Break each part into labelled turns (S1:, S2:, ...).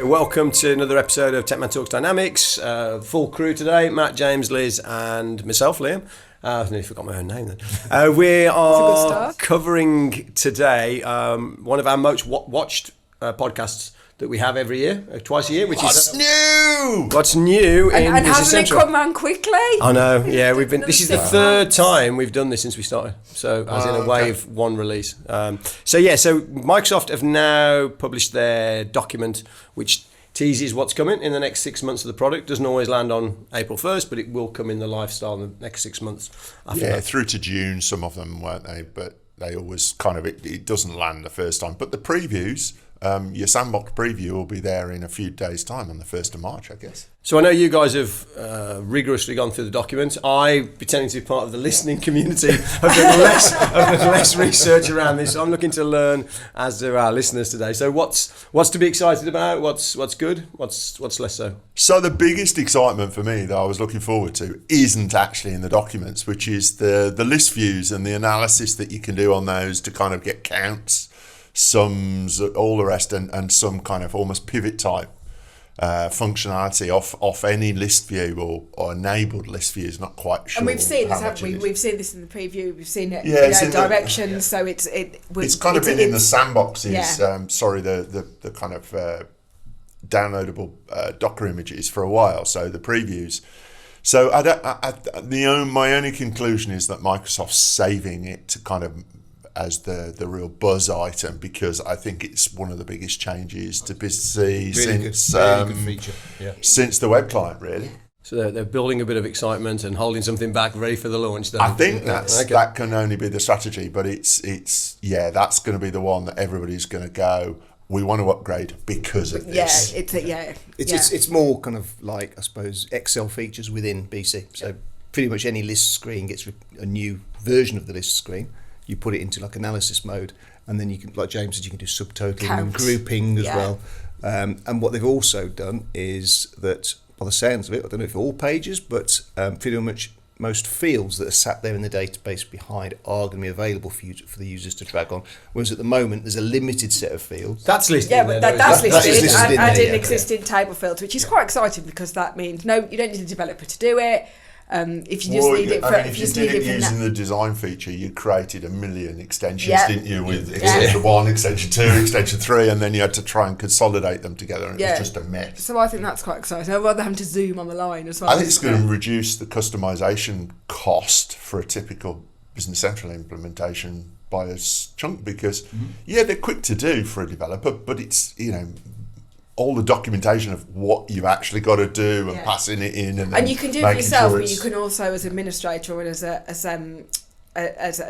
S1: Welcome to another episode of Tecman Talks Dynamics. Full crew today, Matt, James, Liz and myself, Liam. I nearly forgot my own name then. We are covering today one of our most watched podcasts that we have every year, twice a year, which
S2: What's
S1: is
S2: new.
S1: What's new in
S3: and
S1: Business
S3: hasn't it
S1: Central.
S3: come round quickly?
S1: I know, yeah, we've been. This is the third
S3: months.
S1: time we've done this since we started. So, as in a wave one release. So Microsoft have now published their document, which teases what's coming in the next 6 months of the product. Doesn't always land on April 1st, but it will come in the lifestyle in the next 6 months. After that.
S2: Through to June, some of them, weren't they? But they always kind of, it doesn't land the first time. But the previews, your sandbox preview will be there in a few days' time on the 1st of March, I guess.
S1: So I know you guys have rigorously gone through the document. I, pretending to be part of the listening community, have done less research around this. So I'm looking to learn, as do our listeners today. So what's to be excited about? What's good? What's less so?
S2: So the biggest excitement for me that I was looking forward to isn't actually in the documents, which is the list views and the analysis that you can do on those to kind of get counts, sums, all the rest, and some kind of almost pivot type functionality off any list view or enabled list views. Not quite sure.
S3: And we've seen this,
S2: how much
S3: haven't we?
S2: it is.
S3: We've seen this in the preview. We've seen it.
S2: It's in
S3: directions. So it's
S2: kind of been in the sandboxes.
S3: Yeah.
S2: The kind of downloadable Docker images for a while. So the previews. So my only conclusion is that Microsoft's saving it to kind of as the real buzz item, because I think it's one of the biggest changes to business
S4: good feature. Yeah.
S2: Since the web client, really.
S1: So they're building a bit of excitement and holding something back, ready for the launch. Then.
S2: I think that can only be the strategy, but it's that's going to be the one that everybody's going to go, we want to upgrade because of this.
S4: It's more kind of like, I suppose, Excel features within BC. So pretty much any list screen gets a new version of the list screen. You put it into like analysis mode, and then you can, like James said, you can do subtotaling and grouping as well. And what they've also done is that, by the sounds of it, I don't know if all pages, but pretty much most fields that are sat there in the database behind are going to be available for the users to drag on. Whereas at the moment, there's a limited set of fields.
S1: That's listed.
S3: Yeah, but that's listed and
S4: in
S3: in existing table fields, which is quite exciting, because that means you don't need a developer to do it. If you just need it
S2: if you did it using the design feature, you created a million extensions, didn't you? With extension 1, extension 2, extension 3, and then you had to try and consolidate them together, and it was just a mess.
S3: So I think that's quite exciting. I'd rather having to zoom on the line as well.
S2: I think it's going to reduce the customization cost for a typical Business Central implementation by a chunk, because they're quick to do for a developer, but it's all the documentation of what you've actually got to do and passing it in, and
S3: you can do it yourself, but you can also, as administrator and as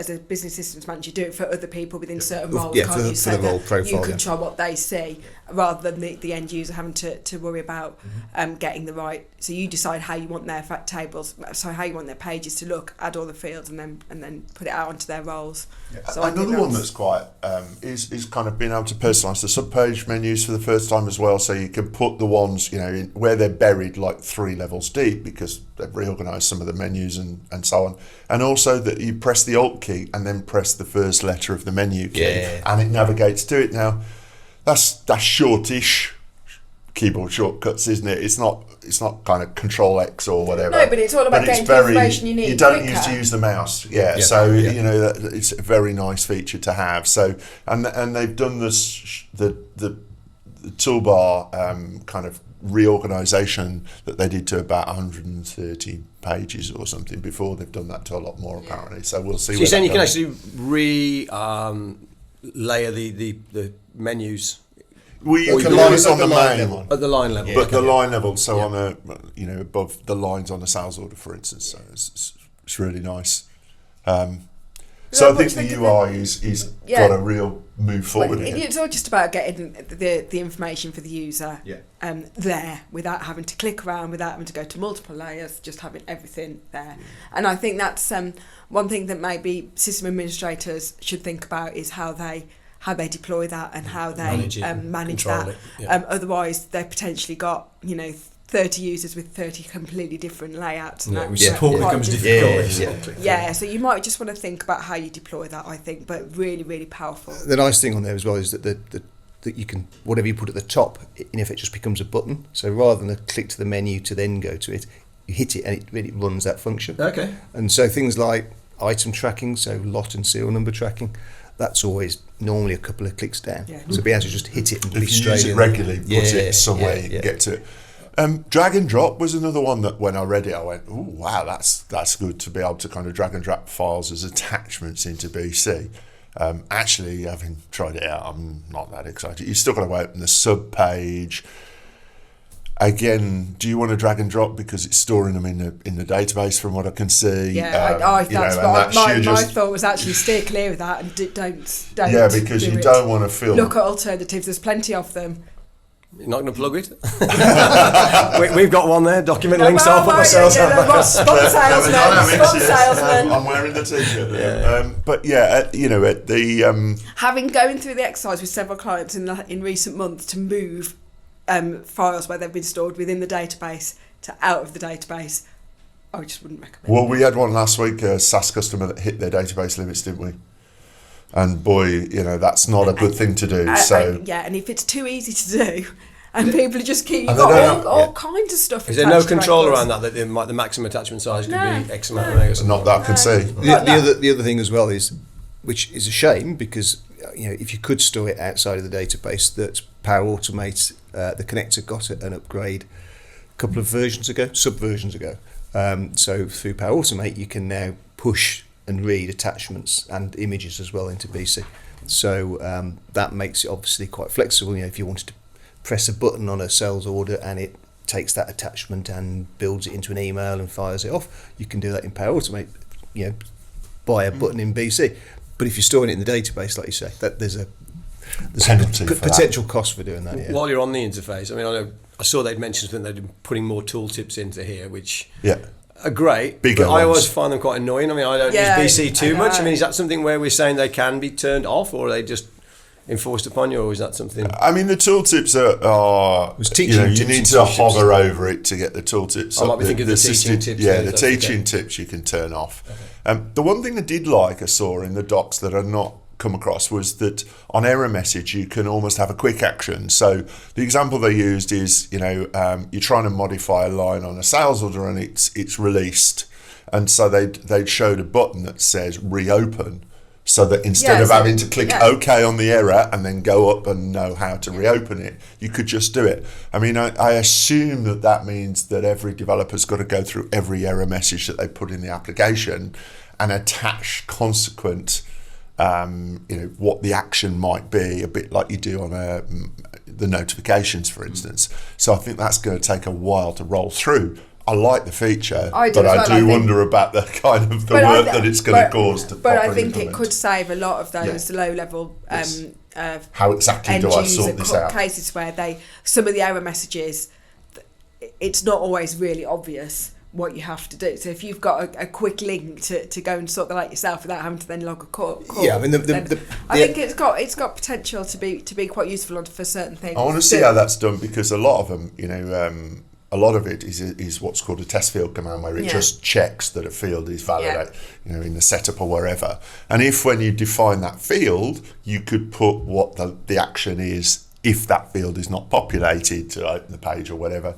S3: a business systems manager, do it for other people within certain roles.
S4: For the role profile.
S3: You control what they see, rather than the end user having to worry about getting the right. So you decide how you want their how you want their pages to look, add all the fields, and then put it out onto their roles.
S2: Yeah.
S3: So
S2: another one that's quite is kind of being able to personalise the sub-page menus for the first time as well, so you can put the ones in where they're buried like 3 levels deep, because they've reorganised some of the menus and so on, and also that you press the Alt key and then press the first letter of the menu key, and it navigates to it. Now that's shortish keyboard shortcuts, isn't it? It's not kind of Control X or whatever.
S3: No, but it's all about getting the information you need.
S2: You don't need to use the mouse. It's a very nice feature to have. So and they've done this the toolbar kind of reorganisation that they did to about 130 pages or something before. They've done that to a lot more apparently. So we'll see. So
S1: you're saying you can actually layer the menus.
S2: You can line it on the main
S4: level.
S1: At the line level.
S2: But the line level, so on above the lines on a sales order, for instance. So it's really nice. So I think the UI is got a real move forward.
S3: It's all just about getting the information for the user there, without having to click around, without having to go to multiple layers, just having everything there. And I think that's one thing that maybe system administrators should think about, is how they deploy that and how they manage that. Otherwise, they've potentially got 30 users with 30 completely different layouts. And
S1: support becomes difficult.
S3: So you might just want to think about how you deploy that, I think, but really, really powerful.
S4: The nice thing on there as well is that the that you can, whatever you put at the top, in effect just becomes a button. So rather than a click to the menu to then go to it, you hit it and it really runs that function.
S1: Okay.
S4: And so things like item tracking, so lot and serial number tracking, that's always normally a couple of clicks down.
S3: Yeah.
S4: So be able to just hit it and be
S2: If you
S4: straight
S2: use it
S4: in.
S2: regularly, put it somewhere you can get to it. Drag and drop was another one that when I read it, I went, "Oh wow, that's good to be able to kind of drag and drop files as attachments into BC." Actually, having tried it out, I'm not that excited. You've still got to open the sub page. Again, do you want to drag and drop because it's storing them in the database? From what I can see,
S3: Yeah, my thought was actually steer clear of that and don't.
S2: Yeah, because you don't want to feel.
S3: Look at alternatives. There's plenty of them.
S1: You're not going to plug it? We've got one there, document links, I'll put myself
S3: Spot salesman.
S2: I'm wearing the t-shirt. But at the...
S3: Having going through the exercise with several clients in recent months to move files where they've been stored within the database to out of the database, I just wouldn't recommend.
S2: Well, we had one last week, a SaaS customer that hit their database limits, didn't we? And boy, that's not a good thing to do.
S3: And if it's too easy to do, and people just keep, you've got all kinds of stuff.
S1: Is there no control around that the maximum attachment size could be X amount of megas?
S2: Not that I can see.
S4: The other thing as well is, which is a shame because if you could store it outside of the database, that Power Automate, the connector got an upgrade a couple of sub-versions ago. So through Power Automate, you can now push and read attachments and images as well into BC. So that makes it obviously quite flexible. If you wanted to press a button on a sales order and it takes that attachment and builds it into an email and fires it off, you can do that in Power Automate, by a button in BC. But if you're storing it in the database, like you say, that there's a
S2: penalty
S4: potential cost for doing that. Yeah.
S1: While you're on the interface, I saw they'd mentioned that they're putting more tooltips into here, which are great.
S2: Bigger
S1: but
S2: ones.
S1: I always find them quite annoying. I don't use BC too much. Is that something where we're saying they can be turned off, or are they just enforced upon you, or is that something?
S2: The tooltips are you need to hover over it to get the tooltips.
S1: I might be thinking of the teaching tips.
S2: Yeah, the teaching tips you can turn off. Okay. The one thing I did like, I saw in the docs that I'd not come across, was that on error message you can almost have a quick action. So the example they used is you're trying to modify a line on a sales order and it's released, and so they'd showed a button that says reopen, so that instead of having to click OK on the error and then go up and know how to reopen it, you could just do it. I assume that means that every developer's got to go through every error message that they put in the application and attach consequent what the action might be, a bit like you do on the notifications, for instance. So I think that's going to take a while to roll through. I like the feature, but I do wonder about the kind of the work that it's going to cause to.
S3: But I think it could save a lot of those low-level
S2: how exactly do I sort this out?
S3: Cases where some of the error messages, it's not always really obvious what you have to do. So if you've got a quick link to go and sort that out yourself without having to then log a call,
S4: I
S3: think it's got potential to be quite useful for certain things.
S2: I want to see how that's done, because a lot of them, a lot of it is what's called a test field command, where it just checks that a field is valid, in the setup or wherever. And if when you define that field, you could put what the action is if that field is not populated to open the page or whatever,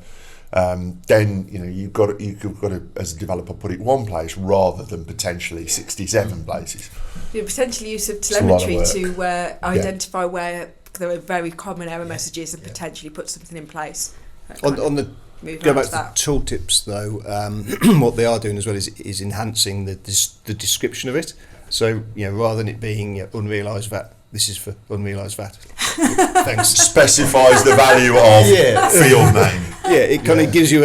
S2: then you've got to, as a developer, put it one place rather than potentially 67 places.
S3: The potential use of telemetry to identify where there are very common error messages and potentially put something in place.
S4: Go back to the tooltips though. What they are doing as well is enhancing the description of it. So rather than it being unrealised VAT, this is for unrealised VAT. Thanks.
S2: Specifies the value of field name.
S4: Yeah, it kind of gives you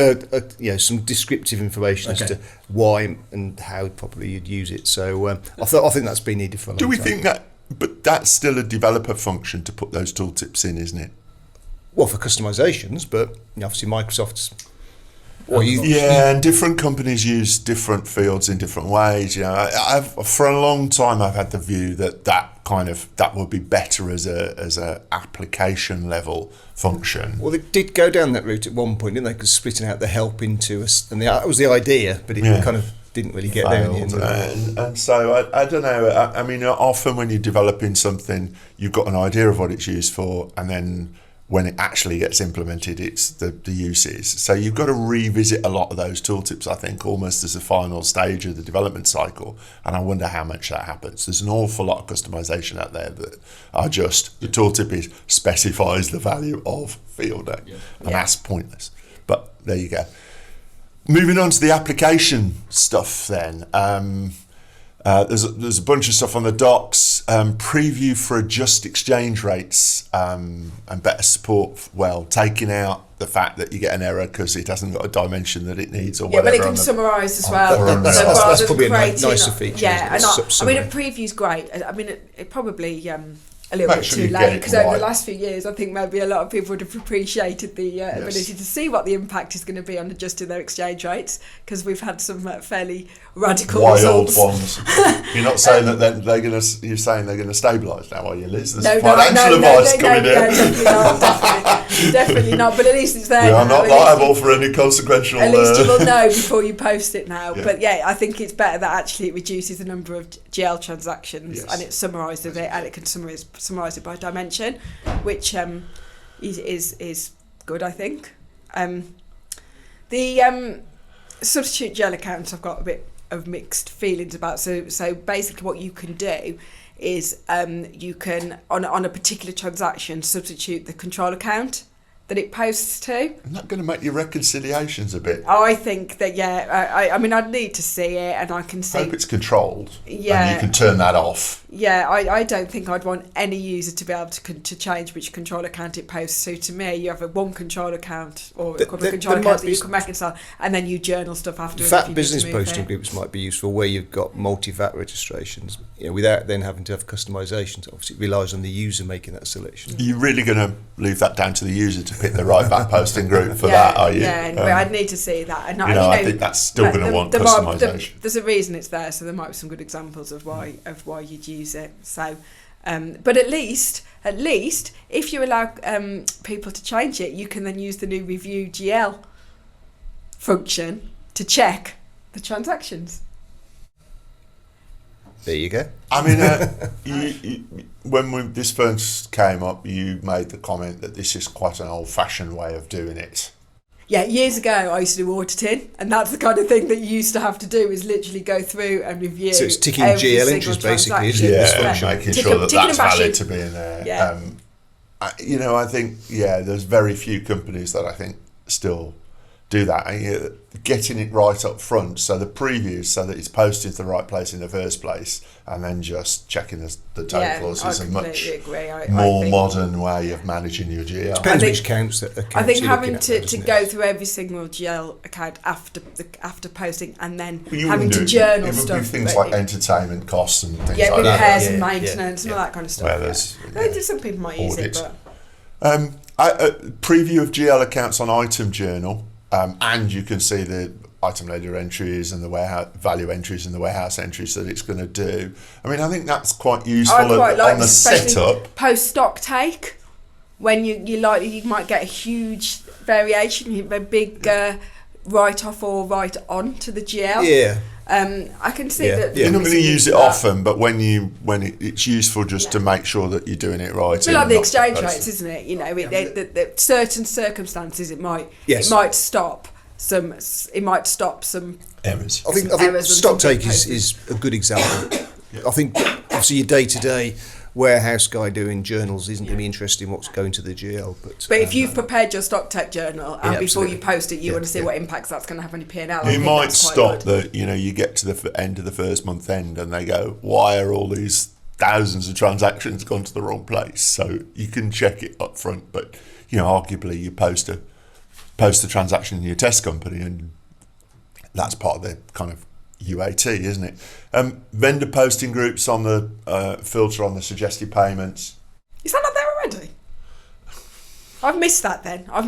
S4: some descriptive information as to why and how probably you'd use it. So I think that's been needed for a long time.
S2: Do we think that? But that's still a developer function to put those tooltips in, isn't it?
S4: Well, for customisations, but obviously Microsoft's.
S2: And different companies use different fields in different ways. For a long time I've had the view that would be better as a application level function.
S4: Well, they did go down that route at one point, didn't they? Because splitting out the help into and that was the idea, but it kind of didn't really get there in the end.
S2: And so I don't know. I mean, often when you're developing something, you've got an idea of what it's used for, and then when it actually gets implemented, it's the uses. So you've got to revisit a lot of those tooltips, I think, almost as a final stage of the development cycle. And I wonder how much that happens. There's an awful lot of customization out there that are just, the tooltip specifies the value of field day. And that's pointless. But there you go. Moving on to the application stuff then. There's a bunch of stuff on the docs. Preview for adjust exchange rates and better support. Well, taking out the fact that you get an error because it hasn't got a dimension that it needs or whatever.
S3: Yeah, but it can summarise as well.
S4: That's probably a nicer feature.
S3: Yeah, and I mean, a preview's great. I mean, it probably a little bit too late because over the last few years, I think maybe a lot of people would have appreciated the ability to see what the impact is going to be on adjusting their exchange rates, because we've had some fairly radical
S2: wild
S3: results.
S2: Ones. You're not saying that they're going to. You're saying they're going to stabilise now, are you, Liz? There's
S3: financial
S2: advice coming in.
S3: Definitely not. Definitely not. But at least it's there.
S2: We are not liable for any consequential.
S3: At least you will know before you post it now. Yeah. But yeah, I think it's better that actually it reduces the number of GL transactions and it summarises it, and it can summarise it by dimension, which is good, I think. The substitute GL accounts I've got a bit of mixed feelings about. So basically what you can do is you can, on a particular transaction, substitute the control account that it posts to.
S2: Isn't that going to make your reconciliations a bit?
S3: Oh, I think that, I mean, I'd need to see it, and I can see...
S2: I hope it's controlled, and you can turn that off.
S3: Yeah, I don't think I'd want any user to be able to change which control account it posts. So to me, you have one control account or a couple of control accounts that you can reconcile, and then you journal stuff afterwards.
S4: VAT business posting groups might be useful where you've got multi-VAT registrations, without then having to have customisations. Obviously, it relies on the user making that selection.
S2: Are you really going to leave that down to the user to pick the right VAT posting group for that, are you?
S3: Yeah, but I'd need to see that. And
S2: I think that's still going to want customisation.
S3: There's a reason it's there, so there might be some good examples of why you'd use it. So, but at least if you allow people to change it, you can then use the new review GL function to check the transactions.
S4: There you go.
S2: I mean, when this first came up, you made the comment that this is quite an old-fashioned way of doing it.
S3: Yeah, years ago I used to do auditing, and that's the kind of thing that you used to have to do, is literally go through and review.
S4: So it's ticking GL entries basically, isn't it?
S2: Making sure that that's valid to be in there. Yeah. I think there's very few companies that I think still do that. And, getting it right up front, so the previews, so that it's posted to the right place in the first place, and then just checking the totals is a much more modern way of managing your GL.
S4: Depends which accounts
S3: I think having to go through every single GL account after posting, and then having to journal stuff.
S2: With things like entertainment costs and things like that.
S3: Repairs and maintenance and all that kind of stuff. Some people might use it, but
S2: preview of GL accounts on item journal. And you can see the item ledger entries and the warehouse value entries and the warehouse entries that it's going to do. I mean, I think that's quite useful on the setup.
S3: Post stock take, when you might get a huge variation, a big write off or write on to the GL.
S4: Yeah.
S3: I can see that.
S2: You're not going to use it often, but when it's useful just to make sure that you're doing it right.
S3: It's like the exchange rates, isn't it? The certain circumstances it might stop some
S4: errors. I think stock take is a good example. I think obviously your day-to-day warehouse guy doing journals isn't going to be interested in what's going to the GL.
S3: But if you've prepared your stock take journal and before you post it, you want to see what impacts that's going to have on your P&L.
S2: You might stop that. You get to the end of the first month end and they go, why are all these thousands of transactions gone to the wrong place? So you can check it up front, but arguably you post a transaction in your test company, and that's part of the kind of UAT, isn't it? Vendor posting groups on the filter on the suggested payments.
S3: Is that not there already? I've missed that then. On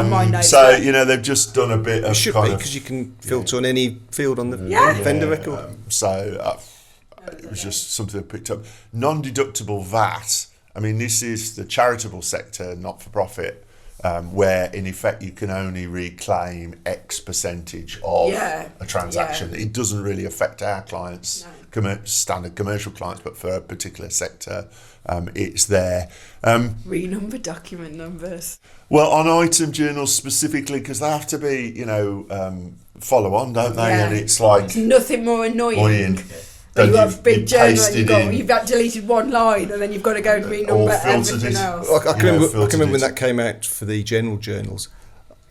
S3: my notes.
S2: So, they've just done a bit of...
S4: It should be, because you can filter on any field on the vendor record.
S2: It was just something I picked up. Non-deductible VAT. I mean, this is the charitable sector, not-for-profit. where in effect you can only reclaim X percentage of a transaction. It doesn't really affect our clients, standard commercial clients, but for a particular sector, it's there.
S3: Renumber document numbers.
S2: Well, on item journals specifically, because they have to be, follow on, don't they? And it's like
S3: it's nothing more annoying. You've got a big journal and you've deleted one line and then you've got to go and renumber everything else.
S4: I can remember when that came out for the general journals.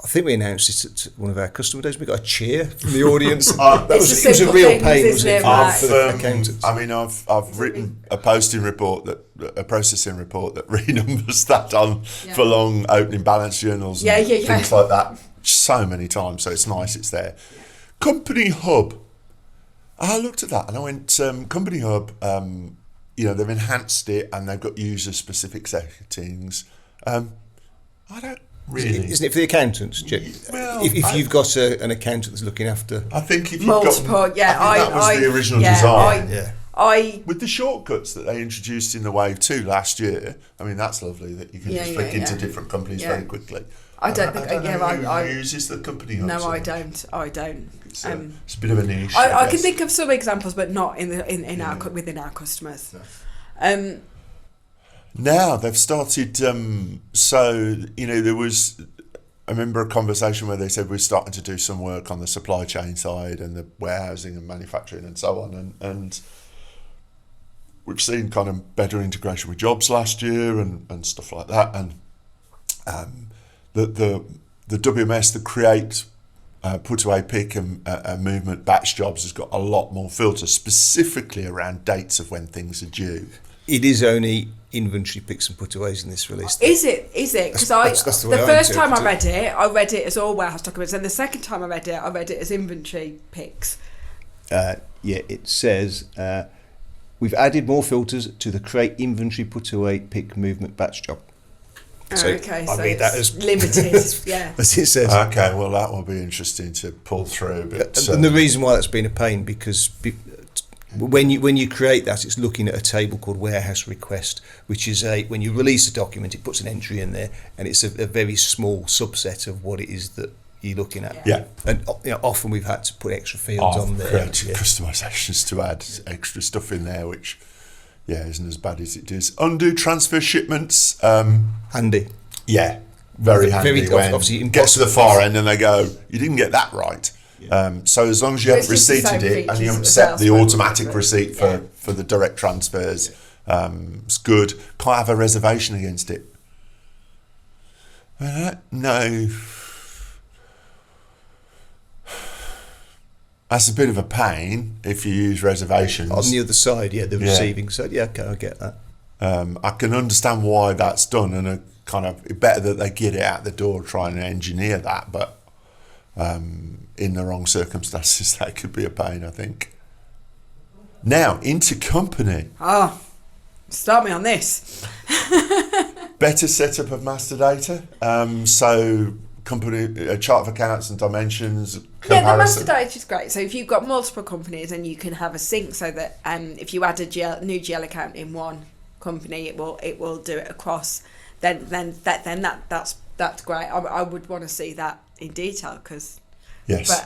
S4: I think we announced it at one of our customer days. We got a cheer from the audience. It was a real pain, wasn't it, for the accountants?
S2: I mean, I've written a processing report that renumbers that on for long opening balance journals and things like that so many times. So it's nice it's there. Company Hub. I looked at that and I went, Company Hub, they've enhanced it and they've got user-specific settings. I don't really...
S4: Isn't it for the accountants? Well, if you've got an accountant that's looking after...
S2: I think if you've
S3: got...
S2: that was the original design. With the shortcuts that they introduced in the Wave 2 last year, I mean, that's lovely that you can just flick into different companies very quickly.
S3: I don't think
S2: who uses the Company Hub.
S3: No, I don't.
S2: It's a bit of a niche.
S3: I can think of some examples, but not within our customers. No.
S2: Now they've started. There was. I remember a conversation where they said we're starting to do some work on the supply chain side and the warehousing and manufacturing and so on, and we've seen kind of better integration with jobs last year and stuff like that, and the WMS, the create, put away, pick and movement batch jobs has got a lot more filters specifically around dates of when things are due.
S4: It is only inventory picks and putaways in this release.
S3: Is it? Because the first time I read it as all warehouse documents, and the second time I read it as inventory picks.
S4: It says we've added more filters to the create, inventory, put away, pick, movement, batch job.
S3: So I
S4: read that as
S3: limited,
S4: as it says.
S2: Okay, well that will be interesting to pull through. But
S4: and the reason why that's been a pain because when you create that, it's looking at a table called warehouse request, which is when you release a document, it puts an entry in there, and it's a very small subset of what it is that you're looking at.
S2: Yeah,
S4: and often we've had to put extra fields on there.
S2: Created customizations to add extra stuff in there, which. Yeah, isn't as bad as it is. Undo transfer shipments.
S4: Handy.
S2: Yeah, very handy. When you get to the far end and they go, you didn't get that right. Yeah. So as long as you haven't receipted it and you haven't set the automatic receipt for the direct transfers, it's good. Can't have a reservation against it. No. That's a bit of a pain if you use reservations.
S4: On the other side, the receiving side. Yeah, okay, I get that.
S2: I can understand why that's done, and better that they get it out the door, try and engineer that, but in the wrong circumstances, that could be a pain, I think. Now, intercompany.
S3: Start me on this.
S2: Better setup of master data. So company, a chart of accounts and dimensions.
S3: Yeah, the master data is great. So if you've got multiple companies and you can have a sync, so that if you add a new GL account in one company, it will do it across. Then that's great. I would want to see that in detail because.
S2: Yes.
S3: But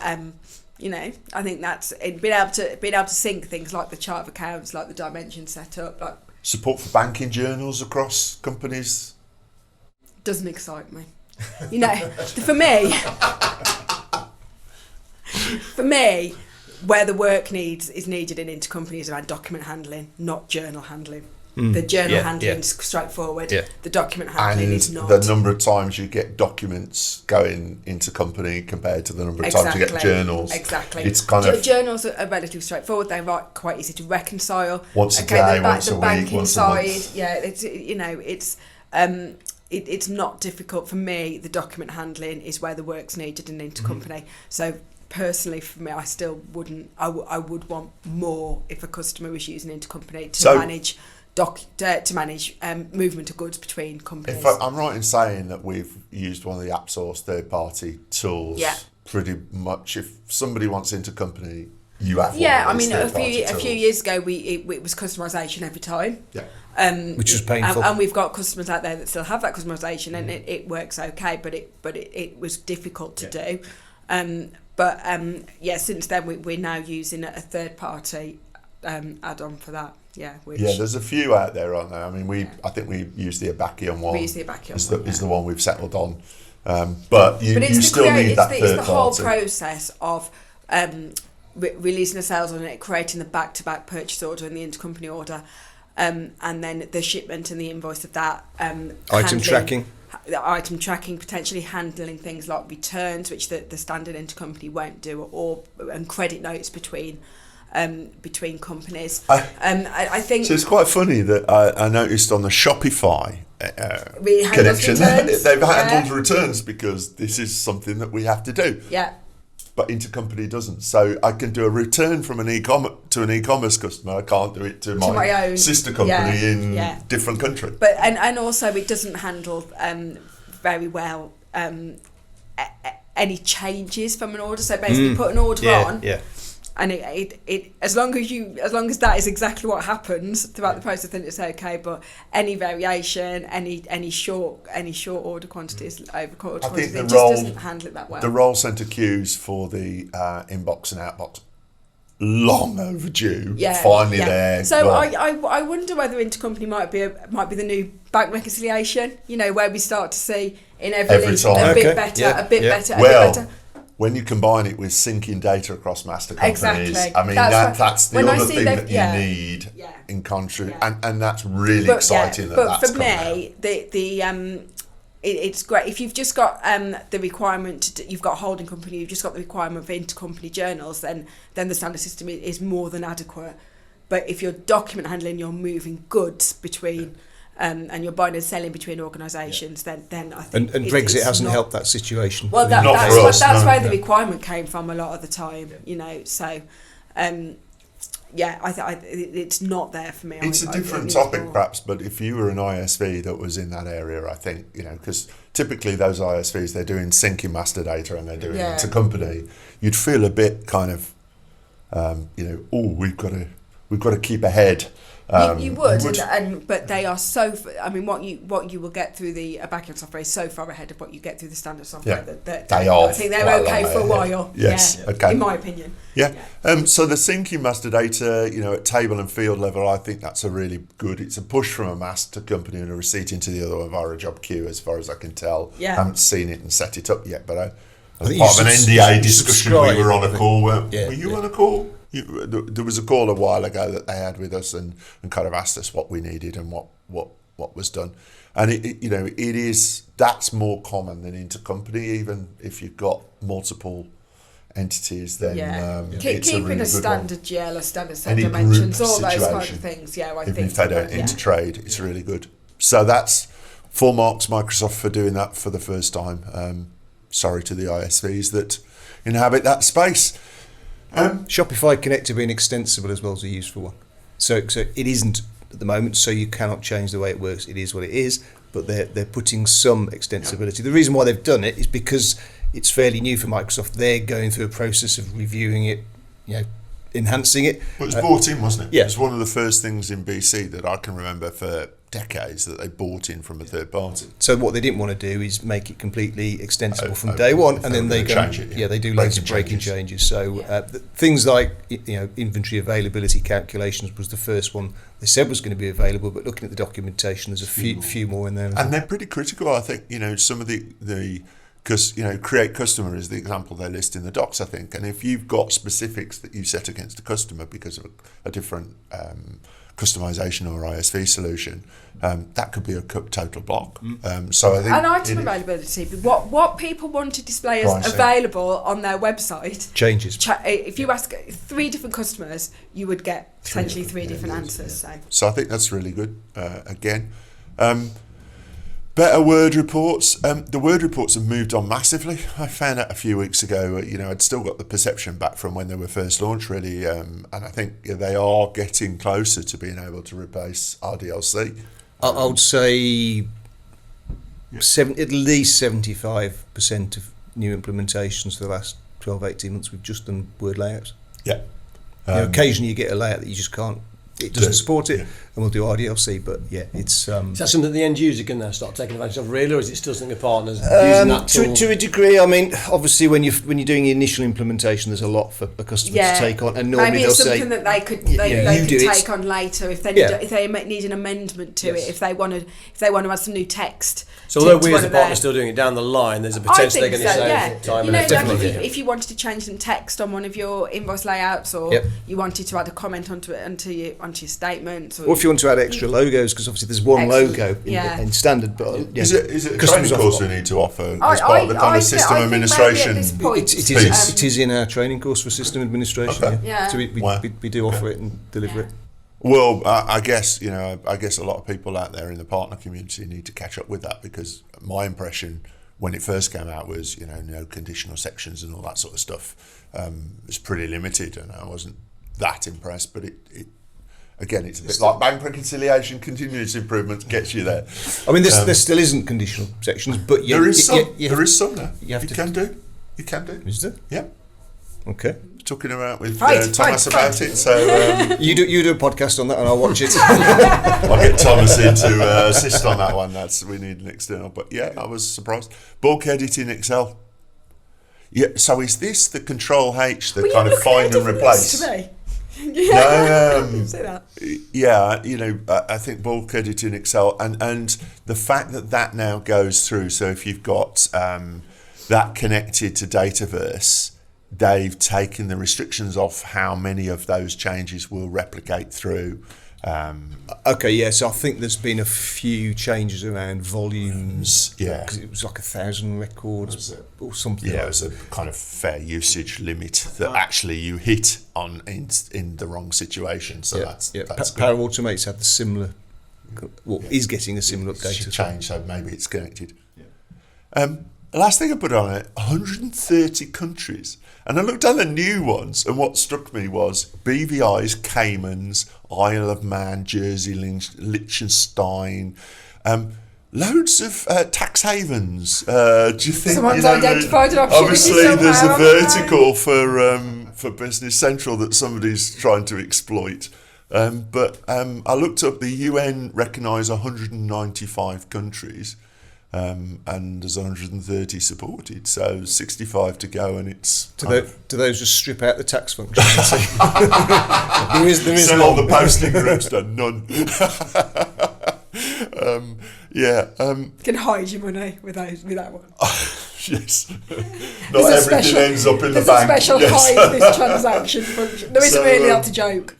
S3: I think that's being able to sync things like the chart of accounts, like the dimension setup, like
S2: support for banking journals across companies.
S3: Doesn't excite me. For me, where the work is needed in intercompany is around document handling, not journal handling. The journal handling is straightforward. Yeah. The document handling is not.
S2: The number of times you get documents going into company compared to the number of times you get journals.
S3: Exactly.
S2: It's kind of
S3: journals are relatively straightforward. They're quite easy to reconcile.
S2: Once a day, once a week, once a month.
S3: Yeah, it's not difficult for me. The document handling is where the work's needed in intercompany. So personally, for me, I still wouldn't. I would want more if a customer was using intercompany to manage movement of goods between companies.
S2: If I'm right in saying that we've used one of the AppSource third-party tools, pretty much. If somebody wants intercompany, you have.
S3: Yeah, I mean, a few years ago, it was customisation every time.
S2: Yeah.
S4: Which was painful.
S3: And we've got customers out there that still have that customisation, and it works okay, but it was difficult to do. Since then we're now using a third party add-on for that. Yeah,
S2: there's a few out there, aren't there? I mean, I think we use the Abacion one.
S3: We use the Abacion
S2: is the one we've settled on. But you still need that third party. It's
S3: the whole process of releasing a sales order, and creating the back-to-back purchase order and the intercompany order, and then the shipment and the invoice of that.
S4: Item tracking.
S3: The item tracking, potentially handling things like returns, which the standard intercompany won't do, and credit notes between companies. I think
S2: so. It's quite funny that I noticed on the Shopify connection they've handled returns, because this is something that we have to do.
S3: Yeah.
S2: But intercompany doesn't. So I can do a return from an e-commerce customer. I can't do it to my own sister company in different country.
S3: But and also it doesn't handle very well any changes from an order. So basically, put an order on. Yeah. And it as long as that is exactly what happens throughout the process, then it's okay. But any variation, any short order quantities, over order quantities, it just doesn't handle it that well.
S2: The role centre queues for the inbox and outbox, long overdue. Finally there.
S3: So I wonder whether intercompany might be the new bank reconciliation. Where we start to see in every time a bit better.
S2: When you combine it with syncing data across master companies,
S3: exactly.
S2: I mean that's the other thing that you need in country, and that's really exciting.
S3: But for me, it's great if you've just got the requirement. You've got a holding company. You've just got the requirement for intercompany journals. Then the standard system is more than adequate. But if you're document handling, you're moving goods between. And you're buying and selling between organisations, then I think
S4: and Brexit hasn't helped that situation.
S3: Well, that's where the requirement came from a lot of the time, So, it's not there for me.
S2: It's a different topic, perhaps, but if you were an ISV that was in that area, I think because typically those ISVs, they're doing syncing master data and they're doing intercompany, you'd feel a bit kind of, we've got to keep ahead.
S3: You would, but they are so. I mean, what you will get through the Abacion software is so far ahead of what you get through the standard software that
S2: they are.
S3: I think they're okay for a while.
S2: Yes, okay.
S3: In my opinion.
S2: Yeah. So the syncing master data, at table and field level, I think that's a really good. It's a push from a master company and a receipt into the other one via a job queue, as far as I can tell.
S3: Yeah.
S2: I haven't seen it and set it up yet, but as part of an NDA discussion, we were on a call. Were you on a call? There was a call a while ago that they had with us and kind of asked us what we needed and what was done, and that's more common than intercompany. Even if you've got multiple entities, then it's
S3: keeping
S2: a really
S3: a standard GL, a standard set dimensions, all those kind of things. I think
S2: if they don't intertrade, it's really good. So that's full marks Microsoft for doing that for the first time. Sorry to the ISVs that inhabit that space.
S4: Shopify connector being extensible as well as a useful one. So it isn't at the moment, so you cannot change the way it works. It is what it is, but they're putting some extensibility. The reason why they've done it is because it's fairly new for Microsoft. They're going through a process of reviewing it, enhancing it.
S2: Well, it was bought in, wasn't it?
S4: Yeah.
S2: It was one of the first things in BC that I can remember for decades that they bought in from a third party.
S4: So what they didn't want to do is make it completely extensible from day one, and then they go change it. Yeah, they do loads of breaking changes. So things like inventory availability calculations was the first one they said was going to be available, but looking at the documentation, there's a few more in there.
S2: And they're pretty critical, I think. Some of the because create customer is the example they list in the docs, I think. And if you've got specifics that you set against a customer because of a different customization or ISV solution, that could be a total block. So I think
S3: and item availability, what people want to display as pricing. Available on their website
S4: changes.
S3: If you ask 3 different customers, you would get potentially 3 different answers.
S2: So I think that's really good. Again. Better word reports. The word reports have moved on massively. I found out a few weeks ago, I'd still got the perception back from when they were first launched, really, and I think they are getting closer to being able to replace RDLC.
S4: I would say at least 75% of new implementations for the last 12, 18 months, we've just done word layouts.
S2: Yeah.
S4: Occasionally you get a layout that you just can't it doesn't support it, and we'll do RDLC. But yeah, it's.
S1: Is that something that the end user can now start taking advantage of, really, or is it still something the partners using that tool?
S4: To a degree, I mean, obviously, when you're doing the initial implementation, there's a lot for a customer to take on, and normally
S3: maybe it's
S4: they'll
S3: something
S4: say
S3: that they could take on later if they need an amendment to it, if they want to add some new text.
S1: So although we as a partner are still doing it down the line, there's a potential they're going to save time.
S3: If you wanted to change some text on one of your invoice layouts, or you wanted to add a comment onto your statement,
S4: or if you want to add extra logos, because obviously there's one logo in standard. But
S2: is it a training course we need to offer as part of the kind of system administration?
S4: It is in our training course for system administration.
S2: Okay.
S4: So we do offer it and deliver it.
S2: Well, I guess a lot of people out there in the partner community need to catch up with that, because my impression when it first came out was no conditional sections and all that sort of stuff. Was pretty limited, and I wasn't that impressed. But it again, it's a bit like bank reconciliation. Continuous improvement gets you there.
S4: I mean, there still isn't conditional sections, but
S2: there is some. There is some there. You can do.
S4: Is there?
S2: Yeah.
S4: Okay.
S2: Talking about with Thomas about it, so
S4: you do a podcast on that, and I'll watch it.
S2: I'll get Thomas in to assist on that one. We need an external, but yeah, I was surprised. Bulk edit in Excel. Yeah, so is this the Control H, the kind of find and replace?
S3: To me?
S2: Say
S3: that.
S2: Yeah, I think bulk edit in Excel, and the fact that now goes through. So if you've got that connected to Dataverse, they've taken the restrictions off how many of those changes will replicate through.
S4: So I think there's been a few changes around volumes.
S2: Yeah,
S4: because it was like 1,000 records or something.
S2: Yeah, it was a kind of fair usage limit that actually you hit on in the wrong situation. So that's
S4: Power Automate's had the similar. Is getting a similar update.
S2: Change, so maybe it's connected. Yeah. The last thing I put on it, 130 countries. And I looked down the new ones, and what struck me was BVI's, Caymans, Isle of Man, Jersey, Liechtenstein, loads of tax havens. Do you think
S3: someone's identified an opportunity?
S2: Obviously, there's a vertical for Business Central that somebody's trying to exploit. But I looked up, the UN recognise 195 countries. And there's 130 supported, so 65 to go, and it's.
S4: Do those just strip out the tax function? there is
S2: so all the posting groups done, none.
S3: Can hide your money with that one.
S2: Yes. Not everything ends up in the bank.
S3: There's a special hide this transaction function. There isn't really how to joke.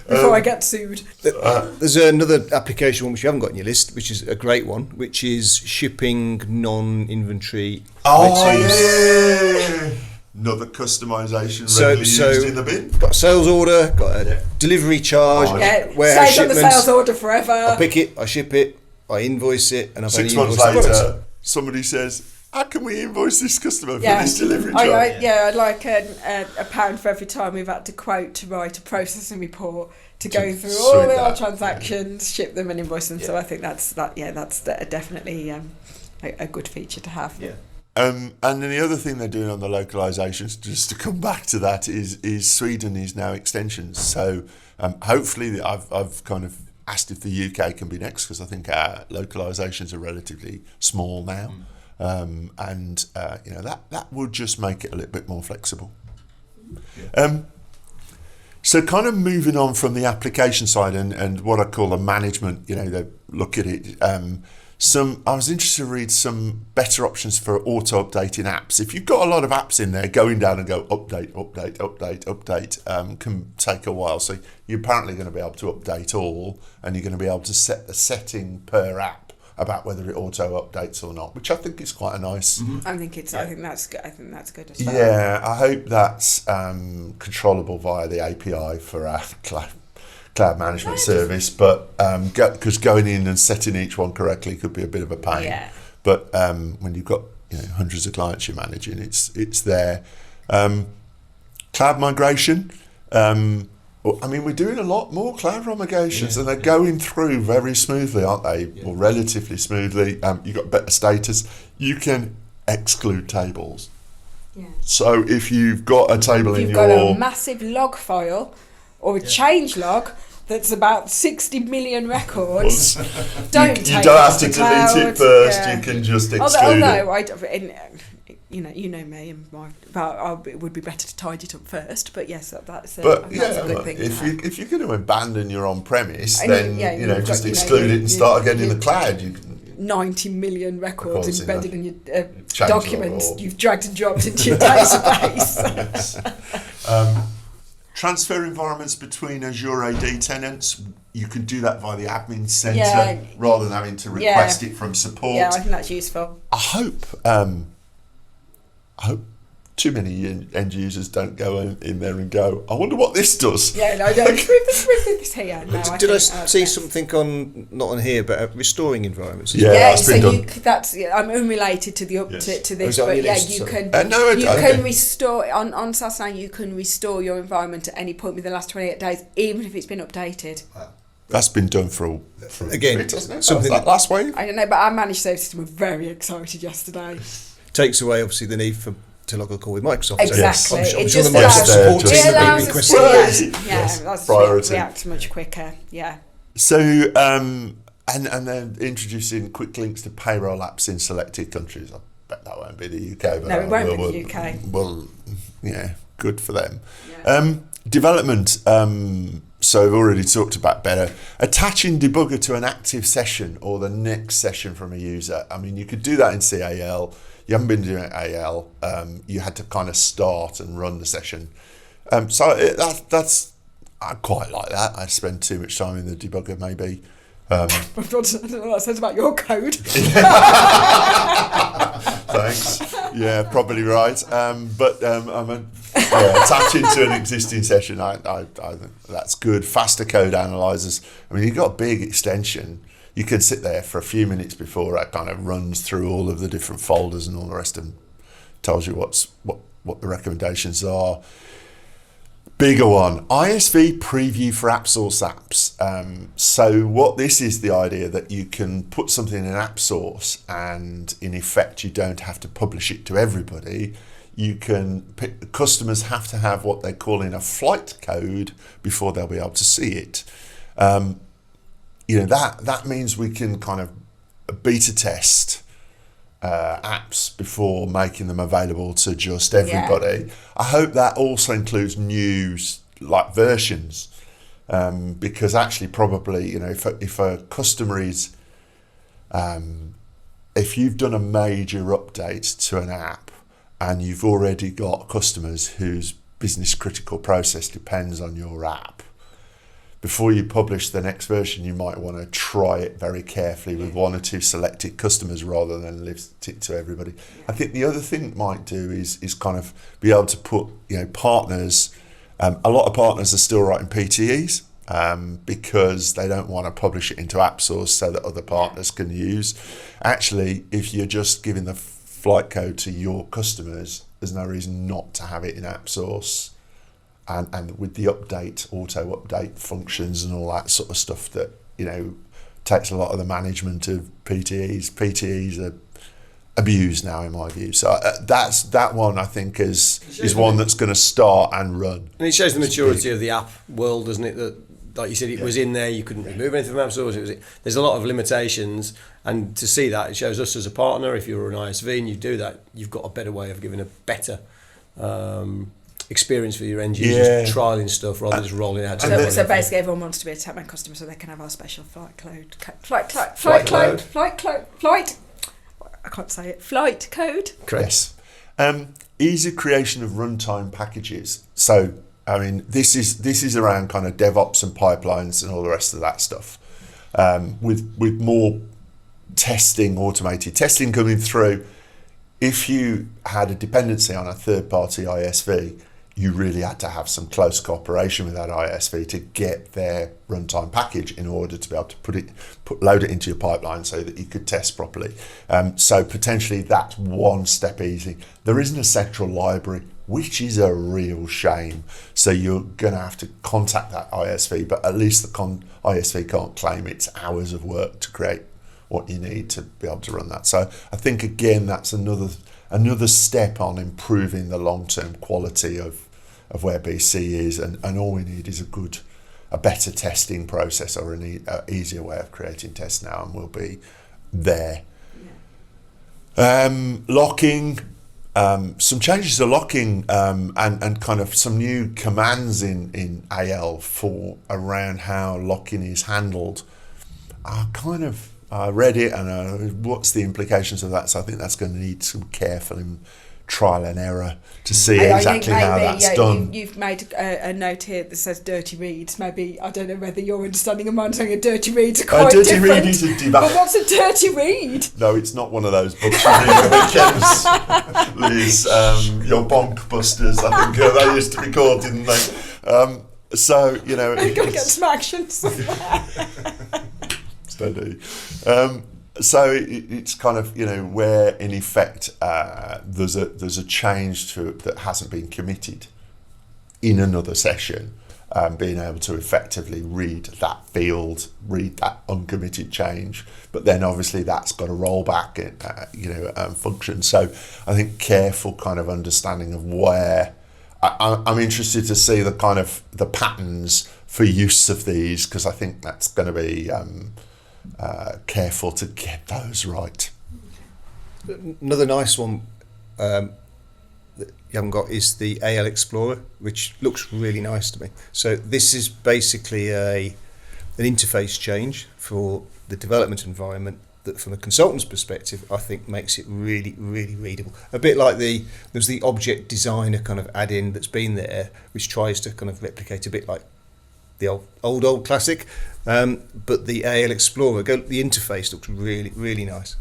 S3: Before I get sued.
S4: There's another application one which you haven't got on your list, which is a great one, which is shipping non-inventory items.
S2: Yeah. Another customisation readily used in the bin.
S4: Got a sales order, got a delivery charge, warehouse
S3: stays on the sales order forever.
S4: I pick it, I ship it, I invoice it, and I've
S2: 6 months later, somebody says, how can we invoice this customer for this delivery charge?
S3: I'd like a pound for every time we've had to quote to write a processing report to go through all our transactions, ship them and invoice them. So I think that's definitely a good feature to have.
S2: Yeah. And then the other thing they're doing on the localizations, just to come back to that, is Sweden is now extensions. So hopefully I've kind of asked if the UK can be next, because I think our localizations are relatively small now. That would just make it a little bit more flexible. So kind of moving on from the application side and what I call the management, they look at it. I was interested to read some better options for auto-updating apps. If you've got a lot of apps in there, going down and go update can take a while. So you're apparently going to be able to update all, and you're going to be able to set the setting per app about whether it auto-updates or not, which I think is quite a nice.
S3: Mm-hmm. I think that's good. I think that's good as well.
S2: Yeah, I hope that's controllable via the API for our cloud management service, but because going in and setting each one correctly could be a bit of a pain.
S3: Yeah.
S2: But when you've got hundreds of clients you're managing, it's there. Cloud migration. We're doing a lot more cloud migrations, and they're going through very smoothly, aren't they? Yeah. Or relatively smoothly. You've got better status. You can exclude tables. Yeah. So if you've got a table in your...
S3: You've got a massive log file or a changelog that's about 60 million records, don't
S2: you
S3: take
S2: don't
S3: it
S2: have
S3: to
S2: to
S3: the
S2: delete
S3: cloud.
S2: it first.
S3: Yeah.
S2: You can just exclude
S3: Although
S2: it.
S3: you know me and it would be better to tidy it up first. But yes, that's a
S2: But
S3: good thing.
S2: if you're going to abandon your on-premise,
S3: And
S2: then
S3: you've
S2: just
S3: got,
S2: exclude it and start again in the cloud. You can,
S3: 90 million records
S2: Records in
S3: embedded in your
S2: changelog
S3: documents
S2: or-
S3: you've dragged and dropped into your database.
S2: Transfer environments between Azure AD tenants, you can do that via the admin center rather than having to request it from support.
S3: Yeah, I think that's useful.
S2: I hope too many end users don't go in there and go, I wonder what this does.
S3: Yeah, no, can we move this here? No,
S4: Did I see something on, not on here, but restoring environments?
S2: Yeah, that's been done.
S3: I'm unrelated to the to this,
S4: Oh,
S3: but
S4: list,
S3: you
S4: sorry.
S3: can
S2: okay.
S3: restore on SaaS now. You can restore your environment at any point within the last 28 days, even if it's been updated.
S2: That's been done for
S4: Again,
S2: bit, hasn't it?
S4: something
S2: that last wave.
S3: I don't know, but our managed service system were very excited yesterday.
S4: takes away obviously the need to log a call with Microsoft.
S3: Exactly.
S4: So I'm
S3: it
S4: sure
S3: just
S4: the
S3: allows,
S4: Microsoft support team
S3: it
S4: have been
S3: allows us
S4: requesting
S3: to
S4: that.
S3: that's
S2: priority.
S3: react much quicker. Yeah.
S2: So and then introducing quick links to payroll apps in selected countries. I bet that won't be the UK. But
S3: No, it won't be the UK.
S2: Well, yeah, good for them.
S3: Yeah.
S2: Development. So I've already talked about better. Attaching debugger to an active session or the next session from a user. I mean, you could do that in CAL. You haven't been doing it AL. You had to kind of start and run the session. That's I quite like that. I spend too much time in the debugger, maybe.
S3: I don't know what that says about your code.
S2: Thanks. Yeah, probably right. Attaching to an existing session, I think that's good. Faster code analyzers. I mean, you've got a big extension. You can sit there for a few minutes before it kind of runs through all of the different folders and all the rest of them. Tells you what the recommendations are. Bigger one, ISV preview for app source apps. So what this is the idea that you can put something in app source and in effect you don't have to publish it to everybody. You can pick, customers have to have what they're calling a flight code before they'll be able to see it. That means we can kind of beta test apps before making them available to just everybody. Yeah. I hope that also includes news like versions, because actually probably if a customer is if you've done a major update to an app and you've already got customers whose business critical process depends on your app, before you publish the next version, you might want to try it very carefully with one or two selected customers rather than lift it to everybody. I think the other thing it might do is kind of be able to put partners. A lot of partners are still writing PTEs because they don't want to publish it into app source so that other partners can use. Actually, if you're just giving the flight code to your customers, there's no reason not to have it in app source. And with the auto update functions and all that sort of stuff that, takes a lot of the management of PTEs. PTEs are abused now, in my view. So that one, I think, is one that's going to start and run.
S1: And it shows the maturity of the app world, doesn't it? That, like you said, it was in there, you couldn't remove anything from app stores. There's a lot of limitations, and to see that, it shows us as a partner, if you're an ISV and you do that, you've got a better way of giving a better experience for your end users, trialing stuff rather than just rolling out.
S3: So basically, everyone wants to be a Tecman customer, so they can have our special flight code. Flight. I can't say it. Flight code.
S2: Correct. Yes. Easy creation of runtime packages. So, I mean, this is around kind of DevOps and pipelines and all the rest of that stuff. With more testing, automated testing coming through. If you had a dependency on a third-party ISV, you really had to have some close cooperation with that ISV to get their runtime package in order to be able to load it into your pipeline so that you could test properly. So potentially that's one step easy. There isn't a central library, which is a real shame. So you're going to have to contact that ISV, but at least the ISV can't claim it's hours of work to create what you need to be able to run that. So I think, again, that's another step on improving the long-term quality of of where BC is, and all we need is a better testing process or an easier way of creating tests now, and we'll be there. Locking, some changes to locking, and kind of some new commands in AL4 around how locking is handled. I read it and what's the implications of that? So I think that's going to need some careful trial and error to see exactly how that's done.
S3: You've made a note here that says dirty reads. Maybe, I don't know whether your understanding of mine saying a dirty reads are quite
S2: dirty
S3: different.
S2: Read is a debug.
S3: But what's a dirty read?
S2: No, it's not one of those books you read on the weekends, Liz. Your bonk busters, I think they used to be called, didn't they? So, you know...
S3: I've got to get some action somewhere.
S2: Steady. So it's kind of, you know, where in effect there's a change to that hasn't been committed in another session, being able to effectively read that field, read that uncommitted change, but then obviously that's got a rollback, function. So I think careful kind of understanding of where I'm interested to see the kind of the patterns for use of these, because I think that's going to be careful to get those right.
S4: Another nice one that you haven't got is the AL Explorer, which looks really nice to me. So this is basically an interface change for the development environment that, from a consultant's perspective, I think makes it really, really readable. A bit like there's the object designer kind of add-in that's been there, which tries to kind of replicate a bit like the old classic, but the AL Explorer, the interface looks really, really nice.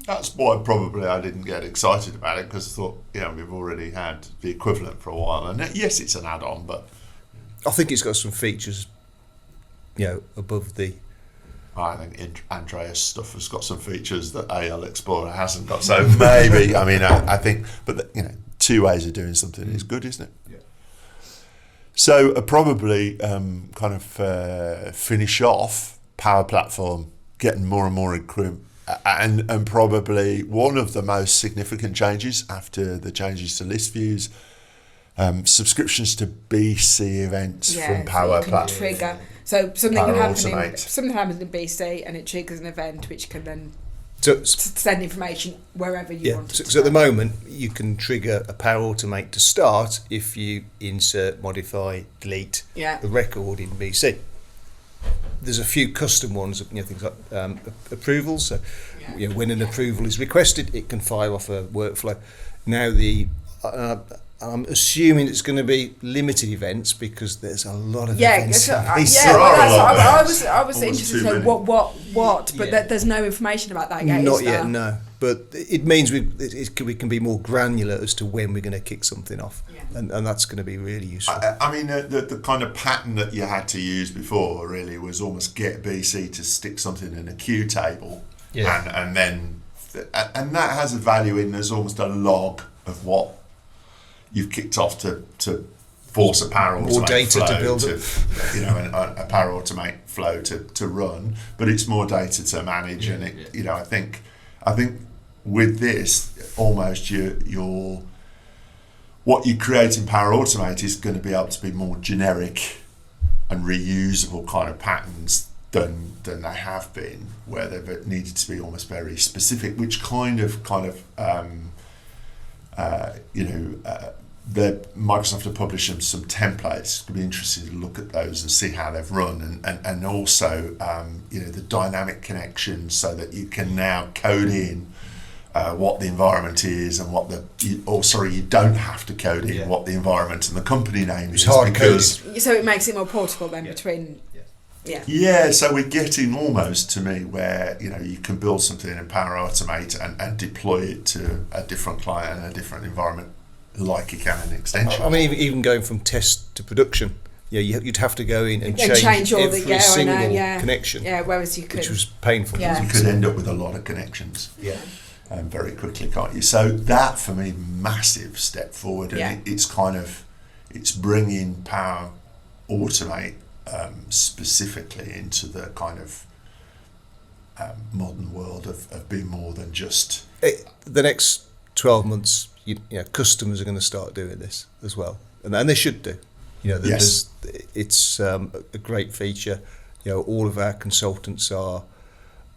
S2: That's why probably I didn't get excited about it, because I thought, we've already had the equivalent for a while, and yes, it's an add-on, but
S4: I think it's got some features, above the.
S2: I think Andreas stuff has got some features that AL Explorer hasn't got. So maybe, I think, but two ways of doing something is good, isn't it? Yeah. So probably finish off Power Platform, getting more and more equipment, and probably one of the most significant changes after the changes to list views, subscriptions to BC events from Power Platform.
S3: Trigger. So something happens in BC and it triggers an event which can then send information wherever you want it to.
S4: So at the moment, you can trigger a Power Automate to start if you insert, modify, delete a record in BC. There's a few custom ones, things like approvals. So when an approval is requested, it can fire off a workflow. Now I'm assuming it's going to be limited events because there's a lot of events.
S3: I was interested to know what, but there's no information about that yet.
S4: Not yet, no. But it means we can be more granular as to when we're going to kick something off, and that's going to be really useful.
S2: The kind of pattern that you had to use before really was almost get BC to stick something in a queue table, and then that has a value in there's almost a log of what you've kicked off to force a Power Automate
S4: more data
S2: flow
S4: to build it.
S2: a Power Automate flow to run, but it's more data to manage, and I think with this almost your what you create in Power Automate is going to be able to be more generic and reusable kind of patterns than they have been, where they've needed to be almost very specific, which Microsoft have published some templates. Could be interested to look at those and see how they've run, and also the dynamic connections, so that you can now code in what the environment is and you don't have to code in what the environment and the company name is, because
S3: so it makes it more portable then between.
S2: So we're getting almost to me where you can build something in Power Automate and deploy it to a different client and a different environment, like you can an extension.
S4: I mean, even going from test to production, you'd have to go in and change
S3: all
S4: every single connection.
S3: Whereas you could,
S4: which was painful.
S2: You could end up with a lot of connections. Very quickly, can't you? So that for me, massive step forward, and it's bringing Power Automate specifically into the kind of modern world of being more than just
S4: the next 12 months. Customers are going to start doing this as well. and they should do. You know,
S2: Yes.
S4: it's a great feature. You know, all of our consultants are,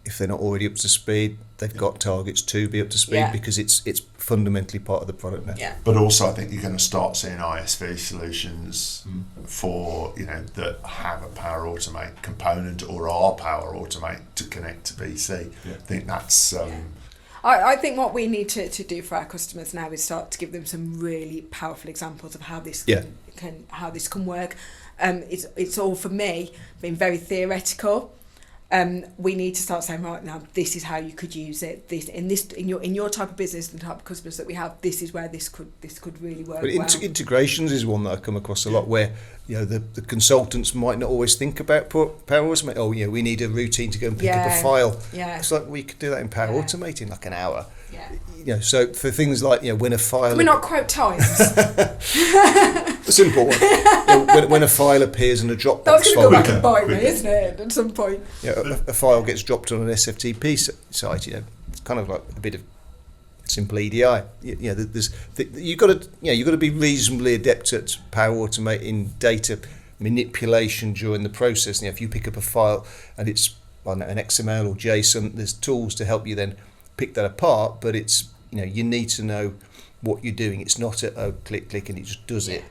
S4: if they're not already up to speed, they've got targets to be up to speed because it's fundamentally part of the product now.
S3: Yeah.
S2: But also, I think you're going to start seeing ISV solutions for, you know, that have a Power Automate component or are Power Automate to connect to BC. I think that's.
S3: I think what we need to do for our customers now is start to give them some really powerful examples of how this can work. It's all, for me, been very theoretical. We need to start saying, right now, this is how you could use it. In your type of business and the type of customers that we have, this is where this could really work.
S4: But integrations is one that I come across a lot, where, you know, the consultants might not always think about Power Automate. Oh, you know, we need a routine to go and pick up a file.
S3: Yeah.
S4: It's like we could do that in Power Automate in like an hour.
S3: Yeah.
S4: You know, so for things like, you know, when a file.
S3: Can we not quote times?
S4: A simple one. You know, when a file appears in a Dropbox
S3: That's going to
S4: folder.
S3: go back and bite me, isn't it? At some point.
S4: You know, a file gets dropped on an SFTP site. You know, it's kind of like a bit of simple EDI. You know, you've got to be reasonably adept at Power Automate in data manipulation during the process. You know, if you pick up a file and it's on an XML or JSON, there's tools to help you then pick that apart. But it's, you know, you need to know what you're doing. It's not click and it just does it.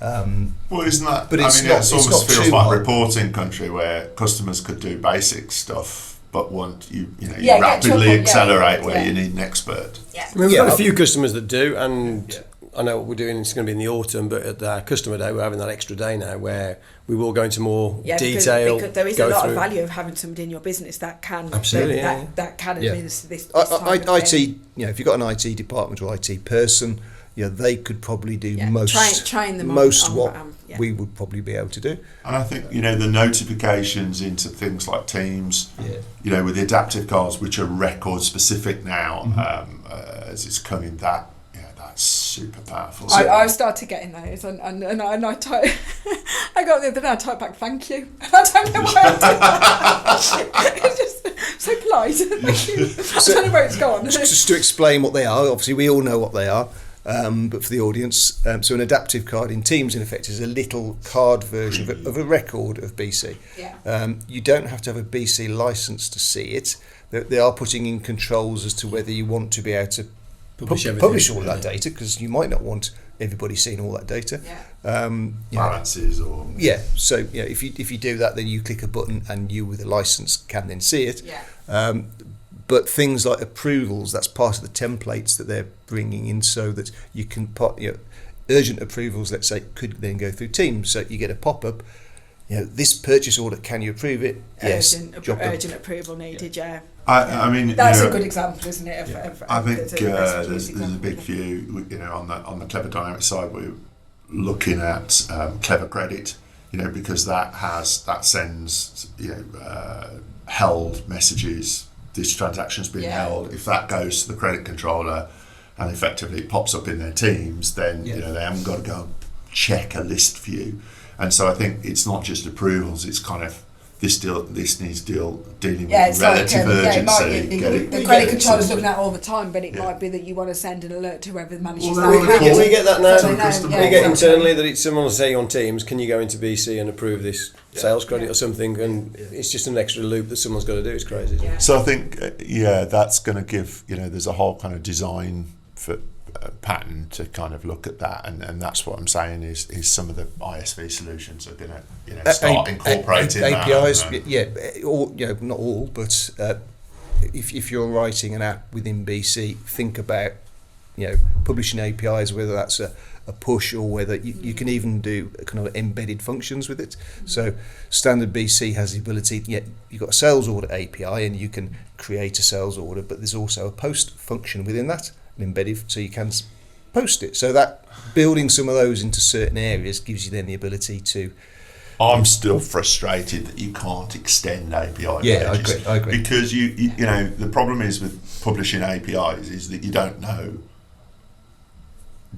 S2: Well, isn't that?
S4: But
S2: I
S4: it's
S2: mean,
S4: not-
S2: it
S4: it's
S2: almost
S4: not
S2: feels
S4: too
S2: like
S4: hard.
S2: reporting country where customers could do basic stuff, but want you
S3: Yeah, get to a
S2: rapidly
S3: point, yeah.
S2: accelerate where
S3: Yeah.
S2: you need an expert.
S3: Yeah.
S1: I mean, we've
S4: Yeah.
S1: got a few customers that do, and I know what we're doing. It's going to be in the autumn, but at our customer day, we're having that extra day now where we will go into more detail.
S3: Because there is
S1: go
S3: a lot
S1: through.
S3: of value of having somebody in your business that can
S1: Absolutely,
S3: that can administer this.
S4: IT,
S3: type of thing.
S4: you know, if you've got an IT department or IT person, you know, they could probably do
S3: Yeah,
S4: most
S3: train them on-
S4: most
S3: on
S4: what
S3: yeah.
S4: we would probably be able to do.
S2: And I think, you know, the notifications into things like Teams, you know, with the adaptive cards, which are record specific now, as it's coming, that's super powerful.
S3: I've started getting those, and I type. I got the other day. I typed back "thank you." I don't know why I did that. It's just so polite. Thank you. I don't know where it's gone.
S4: Just to explain what they are, obviously we all know what they are, but for the audience, so an adaptive card in Teams, in effect, is a little card version of a record of BC.
S3: Yeah.
S4: You don't have to have a BC license to see it. They are putting in controls as to whether you want to be able to publish all of that data, because you might not want everybody seeing all that data.
S3: Yeah.
S4: You know,
S2: Balances or
S4: so you know, if you do that, then you click a button and you with a license can then see it.
S3: Yeah.
S4: But things like approvals, that's part of the templates that they're bringing in, so that you can put, you know, urgent approvals, let's say, could then go through Teams. So you get a pop-up, you know, this purchase order, can you approve it? Yes.
S3: Urgent approval needed. Yeah.
S2: I mean,
S3: That's
S2: you know,
S3: a good example, isn't it?
S2: I think
S3: there's
S2: there's a big few, you know, on the Clever Dynamics side. We're looking at Clever Credit, you know, because that sends, you know, held messages. This transaction's been held. If that goes to the credit controller and effectively it pops up in their Teams, then you know, they haven't got to go and check a list view. And so I think it's not just approvals; it's kind of this needs dealing with relative urgency.
S3: The credit controller's looking at it all the time, but it might be that you want to send an alert to whoever manages
S2: Well,
S3: that.
S1: We get that now.
S3: So they know,
S1: We get
S3: exactly.
S1: internally that someone will say on Teams, can you go into BC and approve this sales credit or something? And it's just an extra loop that someone's got to do. It's crazy. Isn't it?
S2: So I think, that's going to give, you know, there's a whole kind of design for pattern to kind of look at that, and that's what I'm saying is some of the ISV solutions are going to, you know, start incorporating
S4: APIs.
S2: that.
S4: All, you know, not all, but if you're writing an app within BC, think about, you know, publishing APIs, whether that's a push or whether you can even do kind of embedded functions with it. So standard BC has the ability, you've got a sales order API and you can create a sales order, but there's also a post function within that, an embedded, so you can post it. So that building some of those into certain areas gives you then the ability to.
S2: I'm still frustrated that you can't extend API.
S4: Yeah,
S2: pages
S4: I agree.
S2: Because you know, the problem is with publishing APIs is that you don't know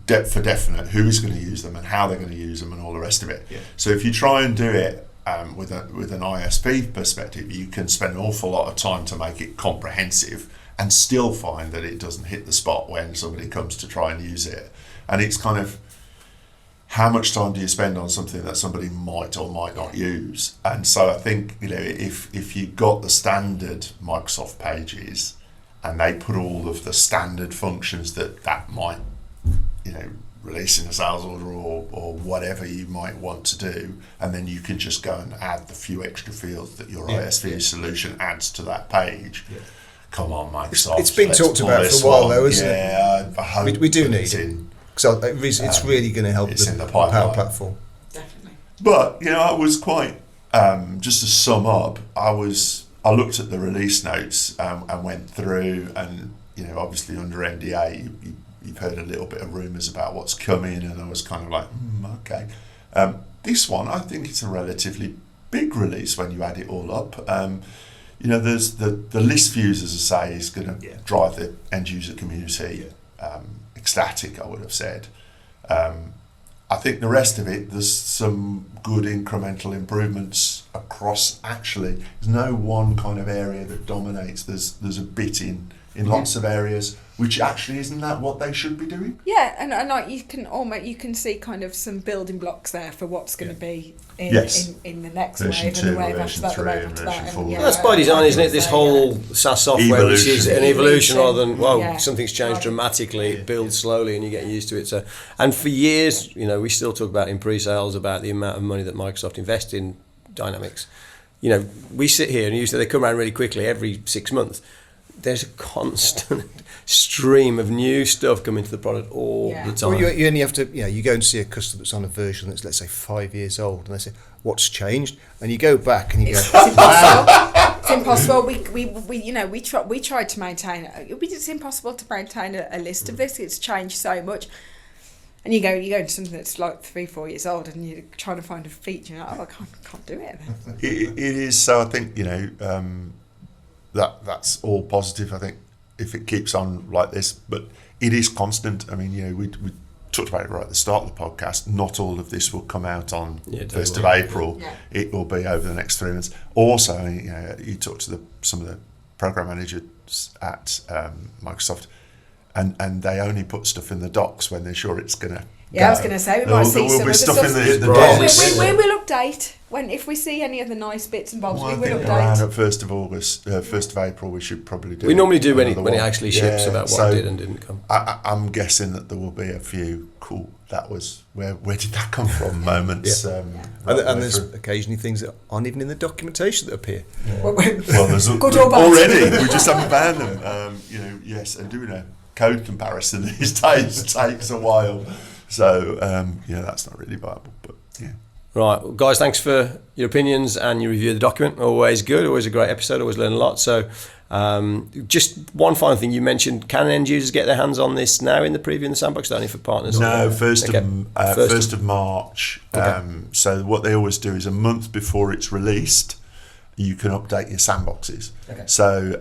S2: for definite who's going to use them and how they're going to use them and all the rest of it. Yeah. So if you try and do it with an ISP perspective, you can spend an awful lot of time to make it comprehensive and still find that it doesn't hit the spot when somebody comes to try and use it. And it's kind of, how much time do you spend on something that somebody might or might not use? And so I think, if you got the standard Microsoft pages and they put all of the standard functions that might, release in a sales order or whatever you might want to do, and then you can just go and add the few extra fields that your ISV solution adds to that page. Yeah. Come on, Microsoft.
S4: It's been talked about for a while, though, isn't it?
S2: Yeah, I hope
S4: we do need it. So it's really going to help the Power Platform.
S3: Definitely.
S2: But I was quite just to sum up. I looked at the release notes and went through, and obviously under NDA, you've heard a little bit of rumours about what's coming, and I was kind of like, okay. This one, I think it's a relatively big release when you add it all up. There's the list views, as I say, is going to drive the end user community ecstatic, I would have said. I think the rest of it, there's some good incremental improvements across. Actually, there's no one kind of area that dominates. There's a bit in lots of areas, which actually isn't that what they should be doing.
S3: Yeah, and like you can see kind of some building blocks there for what's going to be in the next
S2: version
S3: wave,
S2: 2,
S3: and the wave
S2: version
S3: after that,
S2: 3, and version 4.
S1: Well, that's by design, isn't it? This whole SaaS software, which is an evolution rather than something's changed dramatically. It builds slowly, and you get used to it. So, and for years, we still talk about in pre-sales about the amount of money that Microsoft invests in Dynamics. We sit here and usually they come around really quickly every 6 months. There's a constant stream of new stuff coming to the product all the time.
S4: Well, you only have to, you go and see a customer that's on a version that's, let's say, 5 years old, and they say, "What's changed?" And you go back and you go,
S3: "It's impossible." We tried to maintain it. It's impossible to maintain a list of this. It's changed so much. And you go into something that's like 3-4 years old, and you're trying to find a feature. And I can't do it.
S2: It is. So I think that's all positive. I think if it keeps on like this, but it is constant. I mean, we talked about it right at the start of the podcast. Not all of this will come out on 1st of April. Yeah. It will be over the next 3 months. Also, you talk to some of the program managers at Microsoft, and they only put stuff in the docs when they're sure it's going to.
S3: Yeah, I was going to say we might see some of the stuff.
S2: The docs.
S3: We will update if we see any of the nice bits and bobs. We will update.
S2: Around at 1st of April, we should probably do.
S1: We normally do when it actually ships about what did and didn't come.
S2: I'm guessing that there will be a few cool. That was where did that come from? Moments.
S4: And there's occasionally things that aren't even in the documentation that appear.
S2: Yeah. Well, there's good or bad. Already. We just haven't found them. Yes, and doing a code comparison these days takes a while. So, that's not really viable, but yeah.
S1: Right, well, guys, thanks for your opinions and your review of the document. Always good, always a great episode, always learn a lot. So, just one final thing you mentioned, can end users get their hands on this now in the preview in the sandbox, only for partners?
S2: No, 1st of March. Okay. So what they always do is a month before it's released, you can update your sandboxes. Okay. So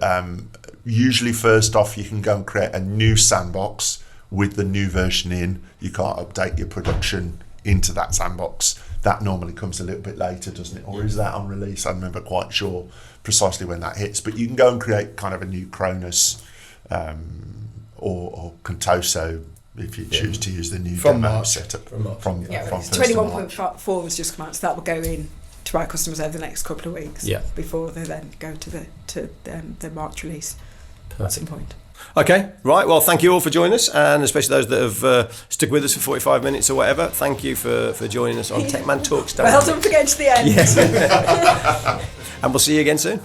S2: usually first off, you can go and create a new sandbox with the new version in. You can't update your production into that sandbox. That normally comes a little bit later, doesn't it? Or is that on release? I'm never quite sure precisely when that hits. But you can go and create kind of a new Cronus or Contoso if you choose to use the new demo setup. From
S3: 21.4 has just come out, so that will go in to our customers over the next couple of weeks before they then go to the March release at some point.
S1: Okay, right. Well, thank you all for joining us, and especially those that have stuck with us for 45 minutes or whatever. Thank you for joining us on Tecman Talks.
S3: Well done for getting to the end.
S1: Yes. And we'll see you again soon.